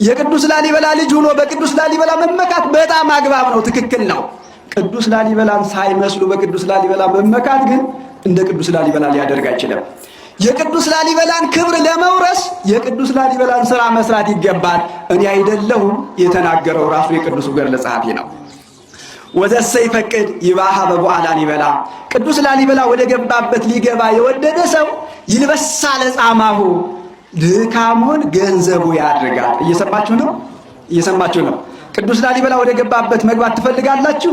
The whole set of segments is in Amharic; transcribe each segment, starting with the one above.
የቅዱስ ላሊበላ ልጅ ሆኖ በቅዱስ ላሊበላ መመካት በጣም አግባብ ነው፣ ትክክል ነው። ቅዱስ ላሊበላን ሳይመስሉ በቅዱስ ላሊበላ መመካት ግን እንደ ቅዱስ ላሊበላ ሊያደርግ አይችልም። የቅዱስ ላሊበላን ክብር ለመውረስ የቅዱስ ላሊበላን ሥራ መስራት ይገባል። እኔ አይደለሁም የተናገረው ራሱ የቅዱሱ ገድለ ጸሐፊ ነው። ወዘሰ ይፈቅድ ይባሃ በቦአ ላሊበላ፣ ቅዱስ ላሊበላ ወደ ገባበት ሊገባ የወደደ ሰው ይልበሳ ለጻማሁ፣ ድካሙን ገንዘቡ ያድርጋል። እየሰማችሁ ነው? እየሰማችሁ ነው? ቅዱስ ላሊበላ ወደ ገባበት መግባት ትፈልጋላችሁ?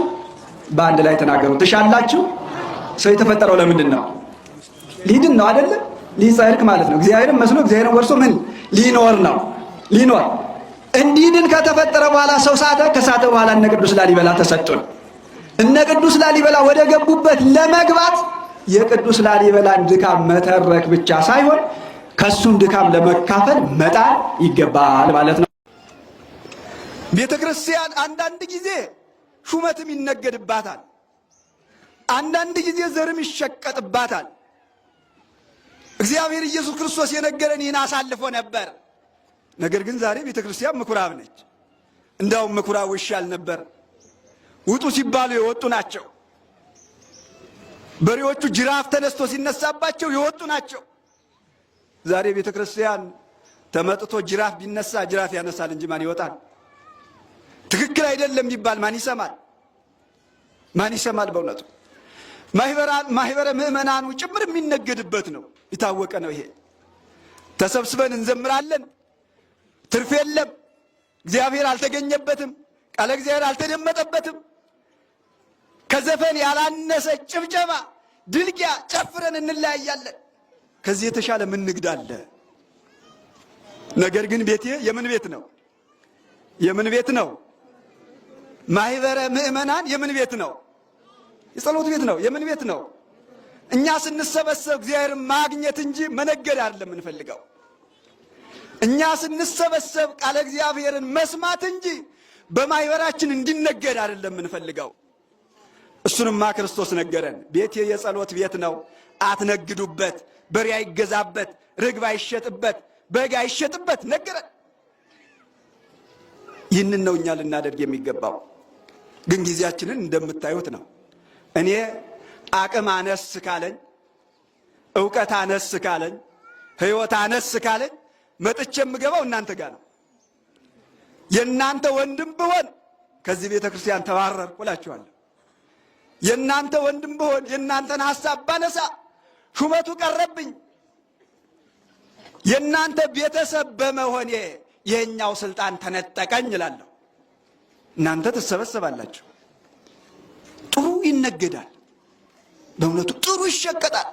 በአንድ ላይ ተናገሩ። ትሻላችሁ? ሰው የተፈጠረው ለምንድን ነው? ሊድን ነው አይደለም? ሊጸድቅ ማለት ነው። እግዚአብሔርን መስሎ እግዚአብሔርን ወርሶ ምን ሊኖር ነው? ሊኖር እንዲድን ከተፈጠረ በኋላ ሰው ሳተ። ከሳተ በኋላ እነ ቅዱስ ላሊበላ ተሰጡን። እነ ቅዱስ ላሊበላ ወደ ገቡበት ለመግባት የቅዱስ ላሊበላን ድካም መተረክ ብቻ ሳይሆን ከሱም ድካም ለመካፈል መጣር ይገባል ማለት ነው። ቤተ ክርስቲያን አንዳንድ ጊዜ ሹመትም ይነገድባታል፣ አንዳንድ ጊዜ ዘርም ይሸቀጥባታል። እግዚአብሔር ኢየሱስ ክርስቶስ የነገረን ይህን አሳልፎ ነበር። ነገር ግን ዛሬ ቤተ ክርስቲያን ምኩራብ ነች። እንዳውም ምኩራቡ ይሻል ነበር። ውጡ ሲባሉ የወጡ ናቸው። በሬዎቹ ጅራፍ ተነስቶ ሲነሳባቸው የወጡ ናቸው። ዛሬ ቤተ ክርስቲያን ተመጥቶ ጅራፍ ቢነሳ ጅራፍ ያነሳል እንጂ ማን ይወጣል? ትክክል አይደለም ቢባል ማን ይሰማል? ማን ይሰማል? በእውነቱ ማህበረ ምእመናኑ ጭምር የሚነገድበት ነው። የታወቀ ነው። ይሄ ተሰብስበን እንዘምራለን፣ ትርፍ የለም። እግዚአብሔር አልተገኘበትም፣ ቃለ እግዚአብሔር አልተደመጠበትም። ከዘፈን ያላነሰ ጭብጨባ፣ ድልቂያ ጨፍረን እንለያያለን። ከዚህ የተሻለ ምን ንግድ አለ? ነገር ግን ቤቴ የምን ቤት ነው? የምን ቤት ነው? ማህበረ ምእመናን የምን ቤት ነው? የጸሎት ቤት ነው። የምን ቤት ነው? እኛ ስንሰበሰብ እግዚአብሔርን ማግኘት እንጂ መነገድ አይደለም የምንፈልገው። እኛ ስንሰበሰብ ቃለ እግዚአብሔርን መስማት እንጂ በማህበራችን እንዲነገድ አይደለም የምንፈልገው። እሱንማ ክርስቶስ ነገረን። ቤቴ የጸሎት ቤት ነው፣ አትነግዱበት፣ በሬ አይገዛበት፣ ርግብ አይሸጥበት፣ በግ አይሸጥበት ነገረን። ይህንን ነው እኛ ልናደርግ የሚገባው። ግን ጊዜያችንን እንደምታዩት ነው። እኔ አቅም አነስ ካለኝ፣ ዕውቀት አነስ ካለኝ፣ ሕይወት አነስ ካለኝ መጥቼ የምገባው እናንተ ጋር ነው። የእናንተ ወንድም ብሆን ከዚህ ቤተ ክርስቲያን ተባረርኩ እላችኋለሁ። የእናንተ ወንድም ብሆን የእናንተን ሐሳብ ባነሳ ሹመቱ ቀረብኝ። የእናንተ ቤተሰብ በመሆኔ የኛው ስልጣን ተነጠቀኝ እላለሁ። እናንተ ትሰበሰባላችሁ፣ ጥሩ ይነገዳል፣ በእውነቱ ጥሩ ይሸቀጣል።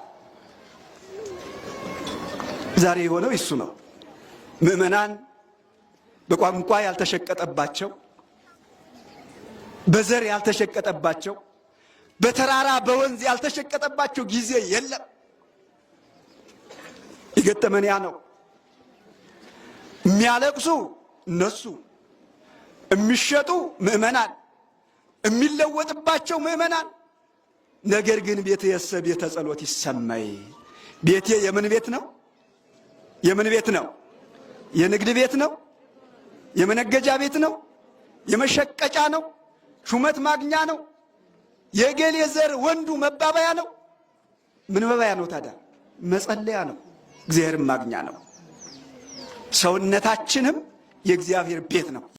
ዛሬ የሆነው ይሱ ነው። ምእመናን በቋንቋ ያልተሸቀጠባቸው፣ በዘር ያልተሸቀጠባቸው፣ በተራራ በወንዝ ያልተሸቀጠባቸው ጊዜ የለም። የገጠመን ያ ነው። የሚያለቅሱ እነሱ፣ የሚሸጡ ምእመናን፣ የሚለወጥባቸው ምእመናን። ነገር ግን ቤትየሰ ቤተ ጸሎት ይሰመይ። ቤቴ የምን ቤት ነው? የምን ቤት ነው? የንግድ ቤት ነው? የመነገጃ ቤት ነው? የመሸቀጫ ነው? ሹመት ማግኛ ነው? የገሌ ዘር ወንዱ መባበያ ነው? ምን መባያ ነው ታዲያ? መጸለያ ነው፣ እግዚአብሔርን ማግኛ ነው። ሰውነታችንም የእግዚአብሔር ቤት ነው።